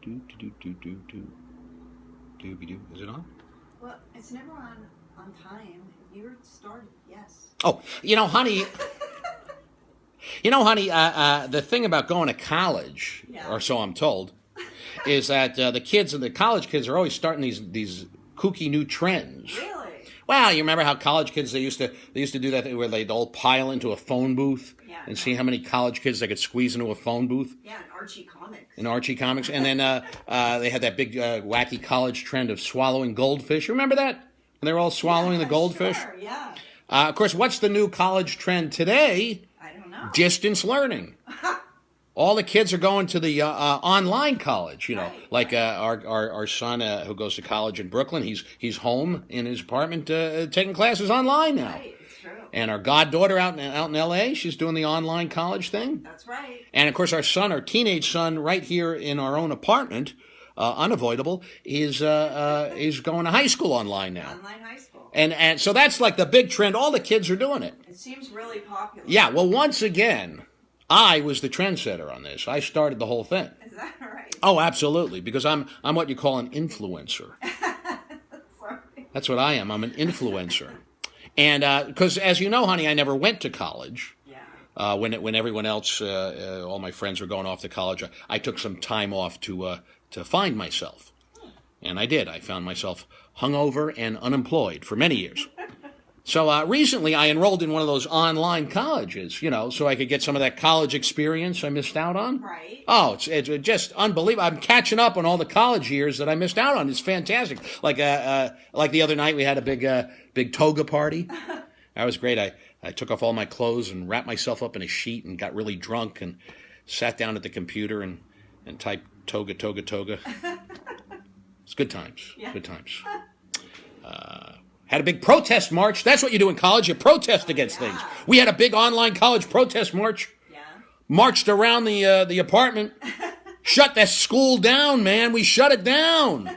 Is it on? Well, it's never on time. You're started, yes. Oh, honey. The thing about going to college, or so I'm told, is that the college kids are always starting these kooky new trends. Really? Well, you remember how college kids they used to do that where they'd all pile into a phone booth and see how many college kids they could squeeze into a phone booth. Yeah, in Archie Comics. And then they had that big wacky college trend of swallowing goldfish. Remember that? When they were all swallowing the goldfish. Sure, yeah. Of course, what's the new college trend today? I don't know. Distance learning. All the kids are going to the online college, like our son who goes to college in Brooklyn. He's home in his apartment taking classes online now. Right, it's true. And our goddaughter out in L.A., she's doing the online college thing. That's right. And of course, our teenage son, right here in our own apartment, unavoidable, is going to high school online now. Online high school. And so that's like the big trend. All the kids are doing it. It seems really popular. Yeah. Well, once again, I was the trendsetter on this. I started the whole thing. Is that right? Oh, absolutely. Because I'm what you call an influencer. Sorry. That's what I am. I'm an influencer. And because, as you know, honey, I never went to college. Yeah. When everyone else, all my friends were going off to college, I took some time off to find myself. And I did. I found myself hungover and unemployed for many years. So recently I enrolled in one of those online colleges, so I could get some of that college experience I missed out on. Right. Oh, it's just unbelievable. I'm catching up on all the college years that I missed out on. It's fantastic. Like the other night we had a big toga party. That was great. I took off all my clothes and wrapped myself up in a sheet and got really drunk and sat down at the computer and typed toga, toga, toga. It's good times. Yeah. Good times. Had a big protest march. That's what you do in college. You protest against things. We had a big online college protest march. Yeah. Marched around the apartment. Shut that school down, man. We shut it down.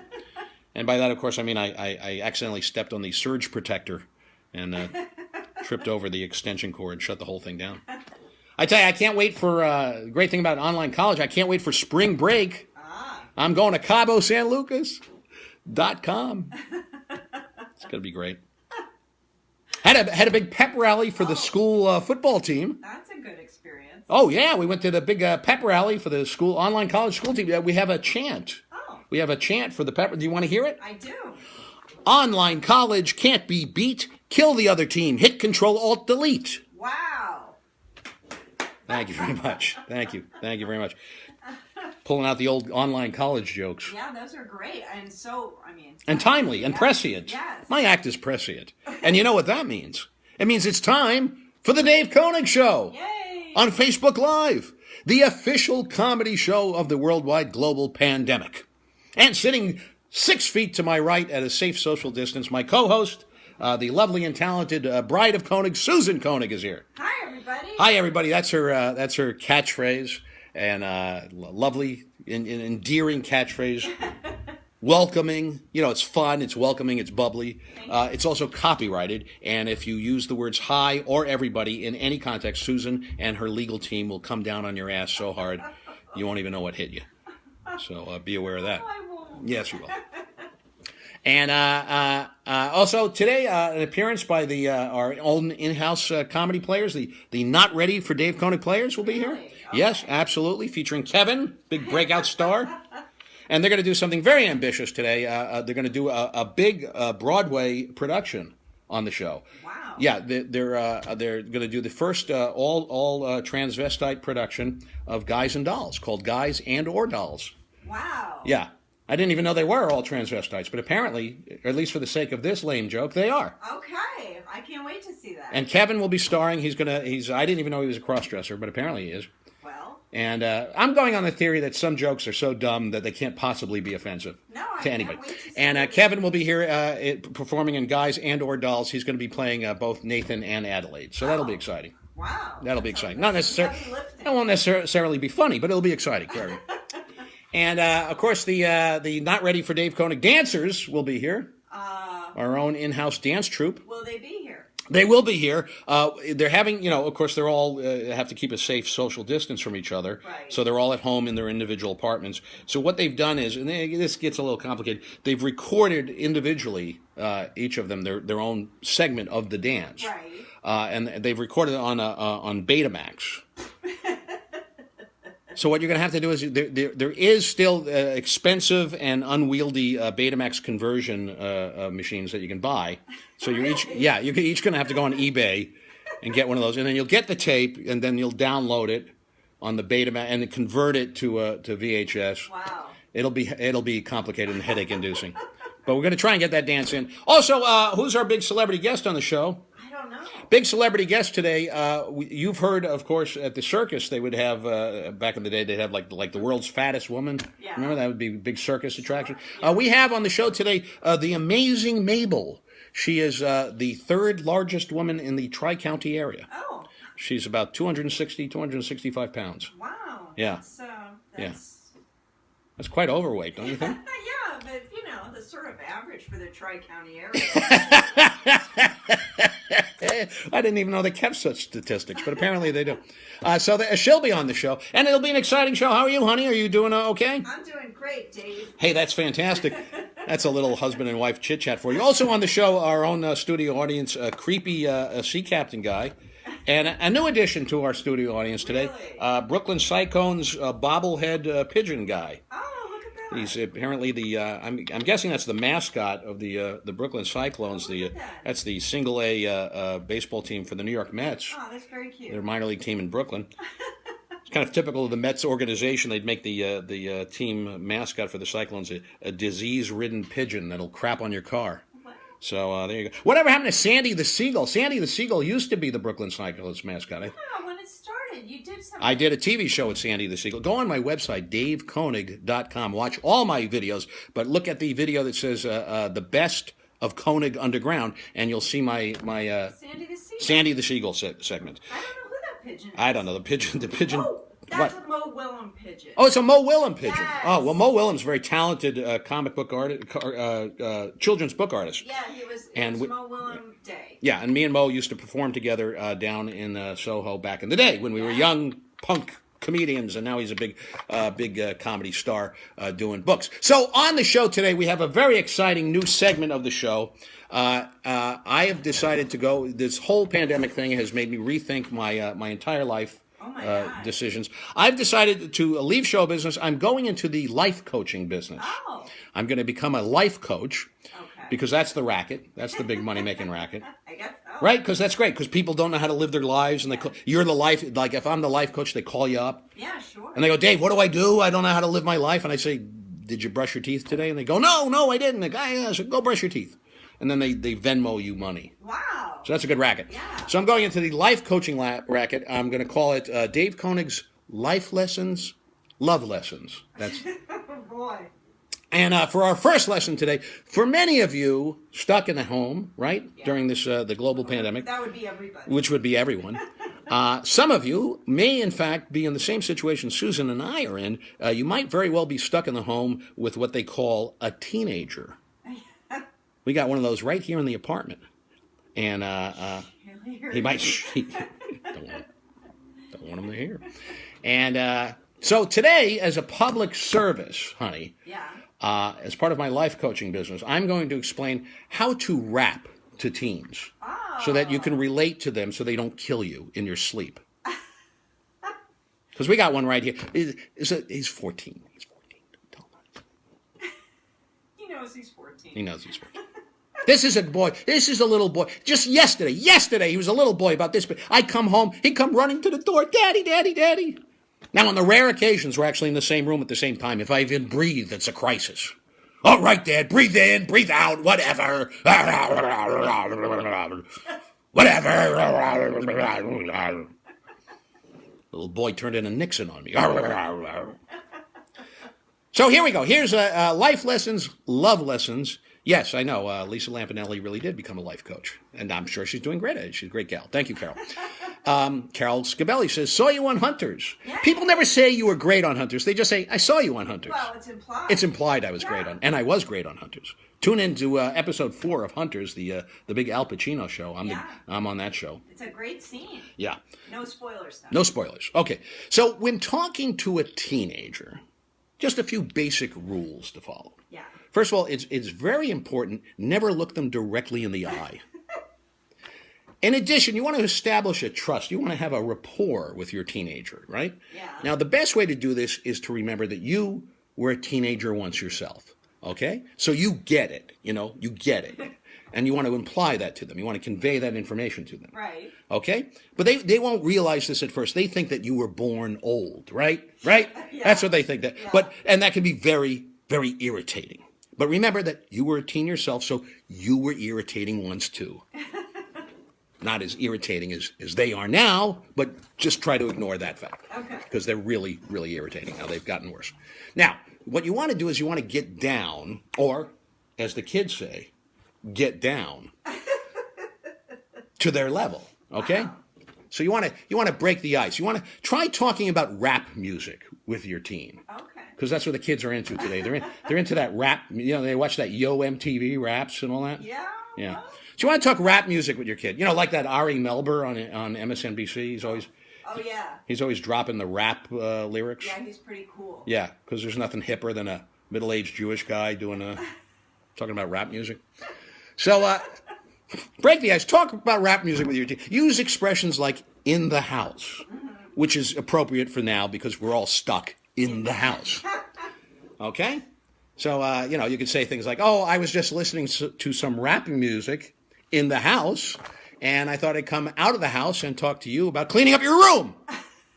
And by that, of course, I mean I accidentally stepped on the surge protector and tripped over the extension cord, shut the whole thing down. I tell you, I can't wait for the great thing about online college. I can't wait for spring break. I'm going to CaboSanLucas.com. It's going to be great. Had a big pep rally for the school football team. That's a good experience. Oh, yeah. We went to the big pep rally for the school online college school team. We have a chant. Oh. We have a chant for the pep. Do you want to hear it? I do. Online college can't be beat. Kill the other team. Hit Control-Alt-Delete. Wow. Thank you very much. Thank you. Thank you very much. Pulling out the old online college jokes. Yeah, those are great. And so, And timely and prescient. Yes. My act is prescient. And you know what that means? It means it's time for the Dave Konig Show. Yay! On Facebook Live, the official comedy show of the worldwide global pandemic. And sitting 6 feet to my right at a safe social distance, my co-host, the lovely and talented bride of Konig, Susan Konig, is here. Hi, everybody. Hi, everybody. That's her catchphrase. And lovely, endearing catchphrase. Welcoming. It's fun, it's welcoming, it's bubbly. It's also copyrighted. And if you use the words hi or everybody in any context, Susan and her legal team will come down on your ass so hard you won't even know what hit you. So be aware of that. I won't. Yes, you will. And also today, an appearance by our own in-house comedy players, the Not Ready for Dave Konig players will be here. Okay. Yes, absolutely, featuring Kevin, big breakout star. And they're going to do something very ambitious today. They're going to do a big Broadway production on the show. Wow. Yeah, they're going to do the first all transvestite production of Guys and Dolls, called Guys and or Dolls. Wow. Yeah. I didn't even know they were all transvestites, but apparently, or at least for the sake of this lame joke, they are. Okay. I can't wait to see that. And Kevin will be starring. I didn't even know he was a cross-dresser, but apparently he is. Well. And I'm going on the theory that some jokes are so dumb that they can't possibly be offensive to anybody. Can't wait to see And Kevin will be here performing in Guys and or Dolls. He's going to be playing both Nathan and Adelaide. So that'll be exciting. Wow. That'll be exciting. Not necessarily. It won't necessarily be funny, but it'll be exciting for everyone. And, of course, the Not Ready for Dave Konig dancers will be here. Our own in-house dance troupe. Will they be here? They will be here. They're having, of course, they're all have to keep a safe social distance from each other. Right. So they're all at home in their individual apartments. So what they've done is, and this gets a little complicated, they've recorded individually, each of them, their own segment of the dance. Right. And they've recorded it on Betamax. So what you're going to have to do is there is still expensive and unwieldy Betamax conversion machines that you can buy. So you're each going to have to go on eBay and get one of those, and then you'll get the tape, and then you'll download it on the Betamax and then convert it to VHS. Wow. It'll be complicated and headache inducing, but we're going to try and get that dance in. Also, who's our big celebrity guest on the show? I don't know. Big celebrity guest today. You've heard, of course, at the circus they would have back in the day. They'd have like the world's fattest woman. Yeah. Remember that would be a big circus attraction. Yeah. We have on the show today the amazing Mabel. She is the third largest woman in the Tri-County area. Oh. She's about 265 pounds. Wow. Yeah. That's That's quite overweight, don't you think? Yeah, but the sort of average for the Tri-County area. I didn't even know they kept such statistics, but apparently they do. So she'll be on the show, and it'll be an exciting show. How are you, honey? Are you doing okay? I'm doing great, Dave. Hey, that's fantastic. That's a little husband and wife chit-chat for you. Also on the show, our own studio audience, creepy sea captain guy. And a new addition to our studio audience today, Really? Brooklyn Cyclones bobblehead pigeon guy. Oh, look at that. He's apparently the I'm guessing that's the mascot of the Brooklyn Cyclones. That's the single A baseball team for the New York Mets. Oh, that's very cute. Their minor league team in Brooklyn. It's kind of typical of the Mets organization. They'd make the team mascot for the Cyclones a disease-ridden pigeon that'll crap on your car. So there you go. Whatever happened to Sandy the Seagull? Sandy the Seagull used to be the Brooklyn Cyclones mascot. Yeah, when it started, you did something. I did a TV show with Sandy the Seagull. Go on my website, davekonig.com. Watch all my videos, but look at the video that says the best of Konig Underground, and you'll see my Sandy the Seagull segment. I don't know who that pigeon is. I don't know. The pigeon. Oh, that's a Mo Willem pigeon. Oh, it's a Mo Willem pigeon. Yes. Oh, well, Mo Willem's a very talented comic book artist, children's book artist. Yeah, it was Mo Willem Day. Yeah, and me and Mo used to perform together down in Soho back in the day when we were young punk comedians, and now he's a big comedy star doing books. So on the show today, we have a very exciting new segment of the show. I have decided to go. This whole pandemic thing has made me rethink my entire life. Decisions. I've decided to leave show business. I'm going into the life coaching business. Oh. I'm going to become a life coach. Okay. Because that's the racket. That's the big money-making racket. I guess so. Right? Because that's great. Because people don't know how to live their lives. And you're the life. Like, if I'm the life coach, they call you up. Yeah, sure. And they go, Dave, what do I do? I don't know how to live my life. And I say, did you brush your teeth today? And they go, no, I didn't. The guy said, go brush your teeth. And then they Venmo you money. Wow. So that's a good racket. Yeah. So I'm going into the life coaching racket. I'm going to call it Dave Konig's Life Lessons, Love Lessons. That's. Oh, boy. And for our first lesson today, for many of you stuck in the home, right, during this the global pandemic. That would be everybody. Which would be everyone. Some of you may, in fact, be in the same situation Susan and I are in. You might very well be stuck in the home with what they call a teenager. We got one of those right here in the apartment. And he might... don't want him to hear. And so today, as a public service, honey, as part of my life coaching business, I'm going to explain how to rap to teens so that you can relate to them so they don't kill you in your sleep. Because we got one right here. He's 14. He's 14. Tell him. He knows he's 14. He knows he's 14. This is a boy. This is a little boy. Just yesterday, he was a little boy about this. But I come home, he'd come running to the door, Daddy, Daddy, Daddy. Now, on the rare occasions we're actually in the same room at the same time, if I even breathe, it's a crisis. All right, Dad, breathe in, breathe out, whatever. Whatever. Little boy turned into Nixon on me. So here we go. Here's life lessons, love lessons. Yes, I know. Lisa Lampanelli really did become a life coach. And I'm sure she's doing great at it. She's a great gal. Thank you, Carol. Carol Scabelli says, saw you on Hunters. Yeah. People never say you were great on Hunters. They just say, I saw you on Hunters. Well, it's implied. It's implied I was great on, and I was great on Hunters. Tune in to episode 4 of Hunters, the big Al Pacino show. I'm on that show. It's a great scene. Yeah. No spoilers, though. No spoilers. Okay. So when talking to a teenager, just a few basic rules to follow. Yeah. First of all, it's very important, never look them directly in the eye. In addition, you want to establish a trust. You want to have a rapport with your teenager, right? Yeah. Now, the best way to do this is to remember that you were a teenager once yourself, okay? So you get it, you get it. And you want to imply that to them. You want to convey that information to them. Right. Okay? But they won't realize this at first. They think that you were born old, right? Right? Yeah. That's what they think. Yeah. And that can be very, very irritating. But remember that you were a teen yourself, so you were irritating once too. Not as irritating as they are now, but just try to ignore that fact. Okay. Because they're really, really irritating now. They've gotten worse. Now, what you want to do is you want to get down, or, as the kids say, get down to their level, okay? Wow. So you want to break the ice. You want to try talking about rap music with your teen. Okay. Because that's what the kids are into today. They're into that rap. They watch that Yo MTV raps and all that. Yeah. Yeah. So you want to talk rap music with your kid. Like that Ari Melber on MSNBC. He's always dropping the rap lyrics. Yeah, he's pretty cool. Yeah, because there's nothing hipper than a middle-aged Jewish guy talking about rap music. So break the ice. Talk about rap music with your teen. Use expressions like "in the house," which is appropriate for now because we're all stuck in the house. Okay? So, you could say things like, oh, I was just listening to some rap music in the house, and I thought I'd come out of the house and talk to you about cleaning up your room.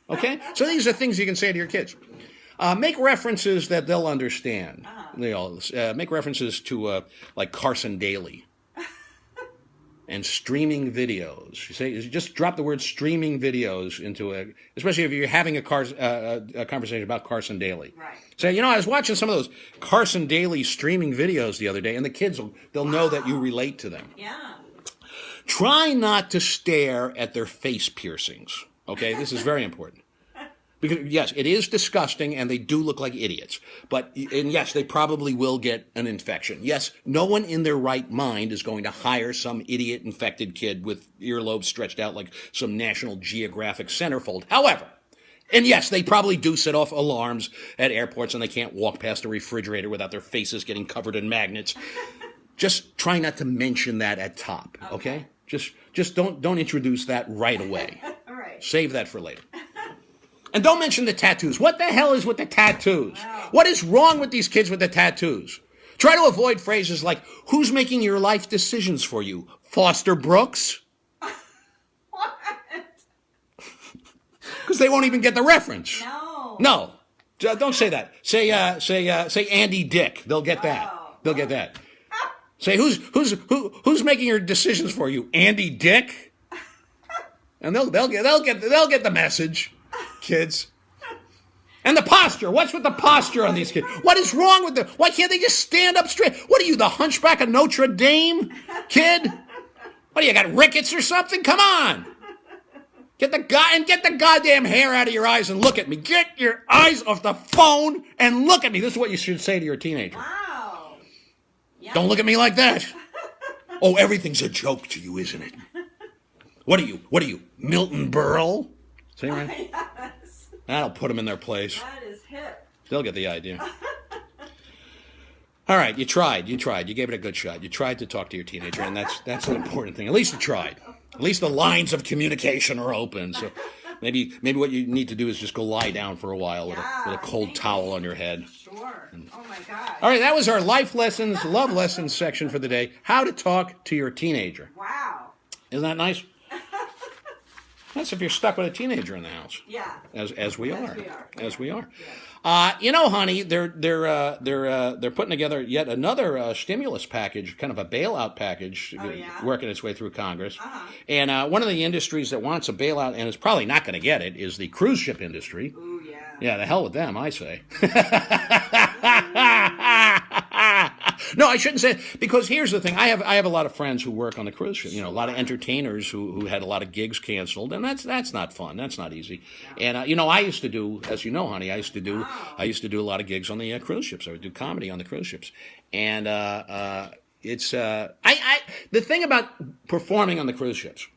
Okay? So these are things you can say to your kids. Make references that they'll understand. Make references to, like Carson Daly and streaming videos. You just drop the word streaming videos into especially if you're having a conversation about Carson Daly. Right. Say, I was watching some of those Carson Daly streaming videos the other day, and the kids, they'll know that you relate to them. Yeah. Try not to stare at their face piercings. Okay, this is very important. Because, yes, it is disgusting, and they do look like idiots. And yes, they probably will get an infection. Yes, no one in their right mind is going to hire some idiot-infected kid with earlobes stretched out like some National Geographic centerfold. However, and yes, they probably do set off alarms at airports, and they can't walk past a refrigerator without their faces getting covered in magnets. Just try not to mention that at top, okay? Just don't introduce that right away. All right. Save that for later. And don't mention the tattoos. What the hell is with the tattoos? Wow. What is wrong with these kids with the tattoos? Try to avoid phrases like, who's making your life decisions for you? Foster Brooks? What? Because they won't even get the reference. No. Don't say that. Say Andy Dick. They'll get that. They'll get that. Say who's making your decisions for you? Andy Dick? And they'll get the message, kids. And the posture. What's with the posture on these kids? What is wrong with them? Why can't they just stand up straight? What are you, the Hunchback of Notre Dame, kid? What do you got, rickets or something? Come on. Get the goddamn hair out of your eyes and look at me. Get your eyes off the phone and look at me. This is what you should say to your teenager. Wow. Yeah. Don't look at me like that. Oh, everything's a joke to you, isn't it? What are you, Milton Berle? See, right? Yes. That'll put them in their place. That is hip. They'll get the idea. All right, you tried. You gave it a good shot. You tried to talk to your teenager, and that's an important thing. At least you tried. At least the lines of communication are open. So maybe what you need to do is just go lie down for a while with a cold towel on your head. Sure. Oh my God. All right, that was our life lessons, love lessons section for the day. How to talk to your teenager. Wow. Isn't that nice? That's if you're stuck with a teenager in the house. Yeah. As we are. As we are. Yeah. Honey, they're putting together yet another stimulus package, kind of a bailout package, working its way through Congress. Uh-huh. And one of the industries that wants a bailout and is probably not going to get it is the cruise ship industry. Ooh, yeah. Yeah, the hell with them, I say. No, I shouldn't say, because here's the thing. I have a lot of friends who work on the cruise ship. You know, a lot of entertainers who had a lot of gigs canceled, and that's not fun. That's not easy. And you know, I used to do, as you know, honey, I used to do a lot of gigs on the cruise ships. I would do comedy on the cruise ships, and it's the thing about performing on the cruise ships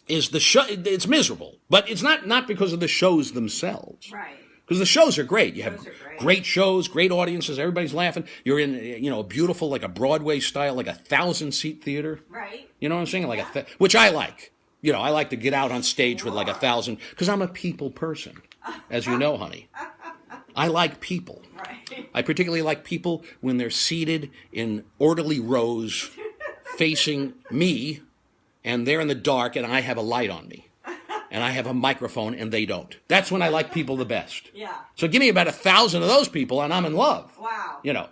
is the show. It's miserable, but it's not because of the shows themselves. Right. Because the shows are great. You have great shows, great audiences. Everybody's laughing. You're in, you know, a beautiful, like a Broadway style, like 1,000-seat theater. Right. You know what I'm saying? Like which I like. You know, I like to get out on stage with like 1,000, because I'm a people person, as you know, honey. I like people. Right. I particularly like people when they're seated in orderly rows facing me, and they're in the dark, and I have a light on me. And I have a microphone, and they don't. That's when I like people the best. Yeah. So give me about 1,000 of those people, and I'm in love. Wow. You know.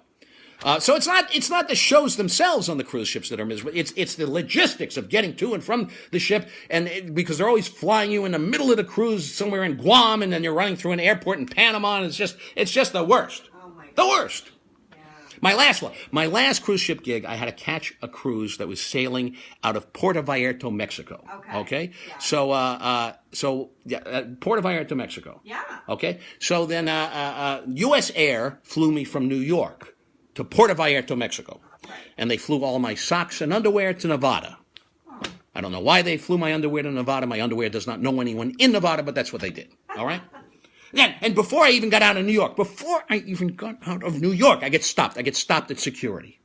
So it's not the shows themselves on the cruise ships that are miserable. It's the logistics of getting to and from the ship, and because they're always flying you in the middle of the cruise somewhere in Guam, and then you're running through an airport in Panama, and it's just the worst. Oh my God. The worst. Yeah. My last cruise ship gig, I had to catch a cruise that was sailing out of Puerto Vallarta, Mexico. Okay? Yeah. So Puerto Vallarta, Mexico. Yeah. Okay? So then U.S. Air flew me from New York to Puerto Vallarta, Mexico. Right. And they flew all my socks and underwear to Nevada. Oh. I don't know why they flew my underwear to Nevada. My underwear does not know anyone in Nevada, but that's what they did. All right? And before I even got out of New York, I get stopped. I get stopped at security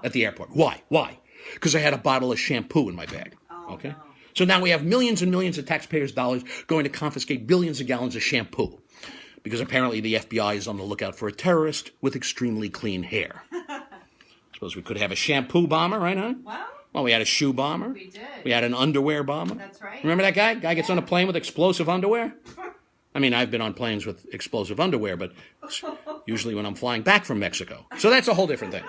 at the airport. Why? Because I had a bottle of shampoo in my bag. Okay? No. So now we have millions and millions of taxpayers' dollars going to confiscate billions of gallons of shampoo. Because apparently the FBI is on the lookout for a terrorist with extremely clean hair. Suppose we could have a shampoo bomber, right, huh? Well, we had a shoe bomber. We did. We had an underwear bomber. That's right. Remember that guy? Guy gets on a plane with explosive underwear? I mean, I've been on planes with explosive underwear, but usually when I'm flying back from Mexico. So that's a whole different thing.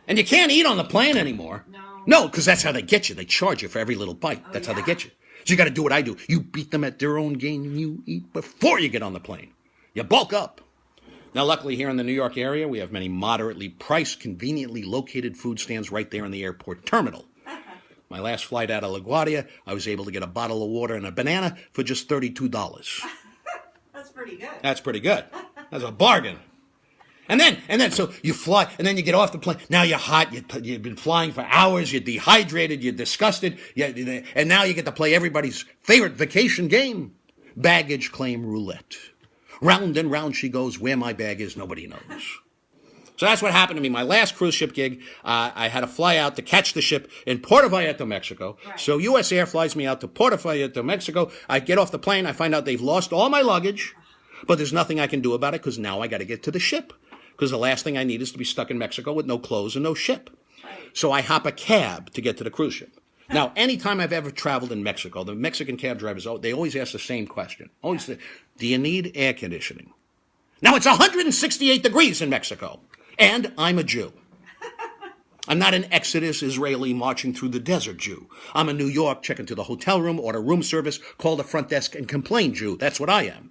And you can't eat on the plane anymore. No, because that's how they get you. They charge you for every little bite. That's how they get you. So you got to do what I do. You beat them at their own game, and you eat before you get on the plane. You bulk up. Now, luckily, here in the New York area, we have many moderately priced, conveniently located food stands right there in the airport terminal. My last flight out of LaGuardia, I was able to get a bottle of water and a banana for just $32. That's pretty good. That's pretty good. That's a bargain. And then, so you fly, and then you get off the plane. Now you're hot. You've been flying for hours. You're dehydrated. You're disgusted. And now you get to play everybody's favorite vacation game, baggage claim roulette. Round and round she goes. Where my bag is, nobody knows. So that's what happened to me. My last cruise ship gig, I had to fly out to catch the ship in Puerto Vallarta, Mexico. Right. So U.S. Air flies me out to Puerto Vallarta, Mexico. I get off the plane. I find out they've lost all my luggage, but there's nothing I can do about it because now I got to get to the ship. Because the last thing I need is to be stuck in Mexico with no clothes and no ship. Right. So I hop a cab to get to the cruise ship. Now, anytime I've ever traveled in Mexico, the Mexican cab drivers, they always ask the same question. Always say, do you need air conditioning? Now, it's 168 degrees in Mexico. And I'm a Jew. I'm not an Exodus Israeli marching through the desert Jew. I'm a New York check into the hotel room, order room service, call the front desk, and complain Jew. That's what I am.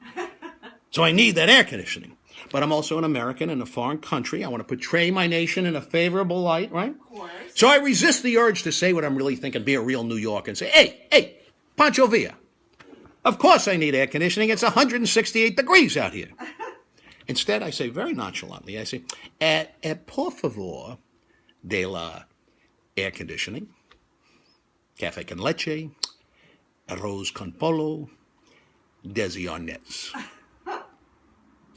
So I need that air conditioning. But I'm also an American in a foreign country. I want to portray my nation in a favorable light, right? Of course. So I resist the urge to say what I'm really thinking, be a real New Yorker, and say, hey, Pancho Villa. Of course I need air conditioning. It's 168 degrees out here. Instead, I say very nonchalantly, I say, por favor, de la air conditioning, café con leche, arroz con pollo, desayunes.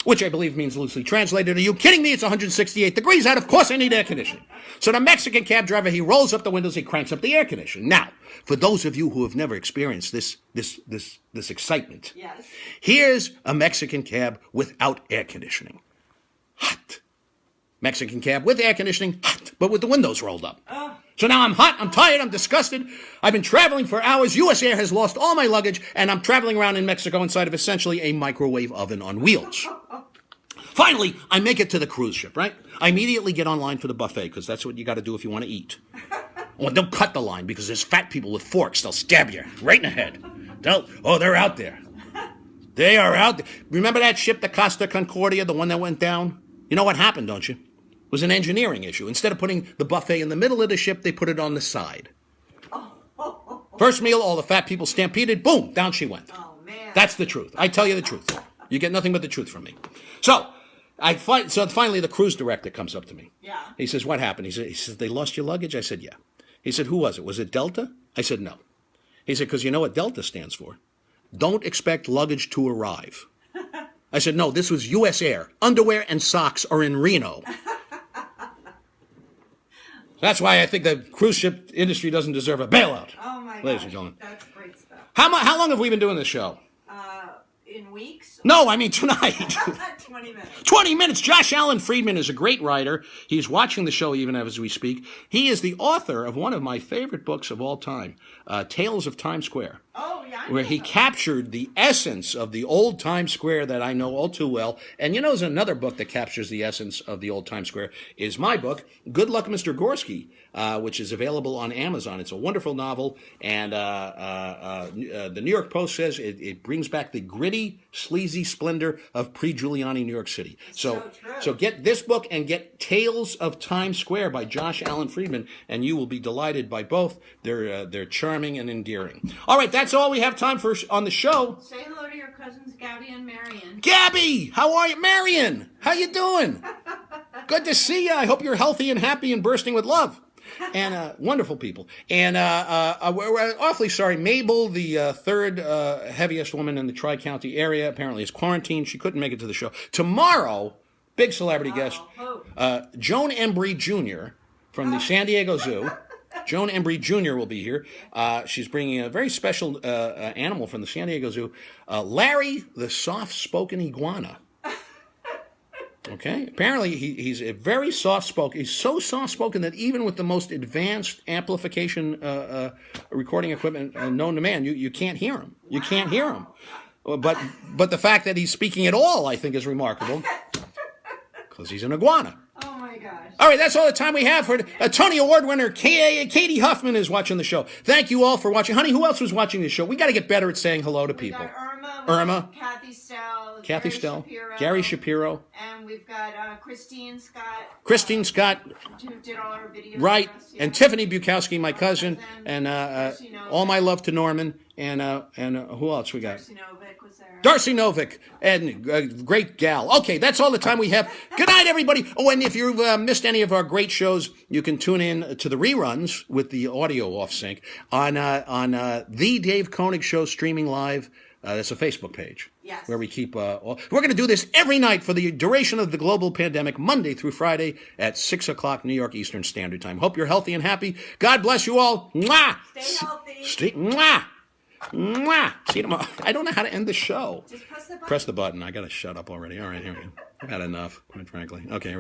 Which I believe means loosely translated, are you kidding me? It's 168 degrees out. Of course I need air conditioning. So the Mexican cab driver, he rolls up the windows, he cranks up the air conditioning. Now, for those of you who have never experienced this excitement, yes. Here's a Mexican cab without air conditioning. Hot. Mexican cab with air conditioning, hot, but with the windows rolled up. So now I'm hot, I'm tired, I'm disgusted. I've been traveling for hours. U.S. Air has lost all my luggage, and I'm traveling around in Mexico inside of essentially a microwave oven on wheels. Finally, I make it to the cruise ship, right? I immediately get online for the buffet, because that's what you got to do if you want to eat. Well, don't cut the line, because there's fat people with forks. They'll stab you right in the head. They're out there. They are out there. Remember that ship, the Costa Concordia, the one that went down? You know what happened, don't you? was an engineering issue. Instead of putting the buffet in the middle of the ship, they put it on the side. First meal, all the fat people stampeded. Boom, down she went. Oh, man. That's the truth. I tell you the truth. You get nothing but the truth from me. So finally the cruise director comes up to me. Yeah. He says, what happened? He says, they lost your luggage? I said, yeah. He said, who was it? Was it Delta? I said, no. He said, because you know what Delta stands for? Don't expect luggage to arrive. I said, no, this was U.S. Air. Underwear and socks are in Reno. That's why I think the cruise ship industry doesn't deserve a bailout. Oh, my God. Ladies and gentlemen. That's great stuff. How long have we been doing this show? In weeks? No, I mean tonight. 20 minutes. 20 minutes. Josh Allen Friedman is a great writer. He's watching the show even as we speak. He is the author of one of my favorite books of all time, Tales of Times Square. Oh, yeah. Where he captured the essence of the old Times Square that I know all too well. And you know, there's another book that captures the essence of the old Times Square is my book, Good Luck, Mr. Gorski, which is available on Amazon. It's a wonderful novel, and the New York Post says it brings back the gritty, sleazy splendor of pre-Giuliani New York City. So get this book and get Tales of Times Square by Josh Allen Friedman, and you will be delighted by both. They're charming and endearing. All right, that's all we have time for on the show. Say hello to your cousins, Gabby and Marion. Gabby, how are you? Marion, how you doing? Good to see you. I hope you're healthy and happy and bursting with love. And wonderful people. And we're awfully sorry. Mabel, the third heaviest woman in the Tri-County area, apparently is quarantined. She couldn't make it to the show. Tomorrow, big celebrity guest, Joan Embry Jr. from the San Diego Zoo. Joan Embry Jr. will be here. She's bringing a very special animal from the San Diego Zoo, Larry the soft-spoken iguana. Okay? Apparently, he's a very soft-spoken. He's so soft-spoken that even with the most advanced amplification recording equipment known to man, you can't hear him. You can't hear him. But the fact that he's speaking at all, I think, is remarkable, because he's an iguana. Oh, my gosh. All right, that's all the time we have for a Tony Award winner. Katie Huffman is watching the show. Thank you all for watching. Honey, who else was watching the show? We got to get better at saying hello to people. We got Irma, Kathy Stell, Gary Shapiro, and we've got Christine Scott, who did all our videos. right, for us, yeah. and Tiffany Bukowski, my cousin, and all my love to Norman, and who else we got? Darcy Novick was there. Darcy Novick, and great gal. Okay, that's all the time we have. Good night, everybody. Oh, and if you've missed any of our great shows, you can tune in to the reruns with the audio off sync on the Dave Konig Show streaming live. That's a Facebook page. Yes. Where we keep... we're going to do this every night for the duration of the global pandemic, Monday through Friday at 6 o'clock New York Eastern Standard Time. Hope you're healthy and happy. God bless you all. Mwah! Stay healthy. Mwah! Mwah! See you tomorrow. I don't know how to end the show. Just press the button. Press the button. I got to shut up already. All right, here we go. I've had enough, quite frankly. Okay, here we go.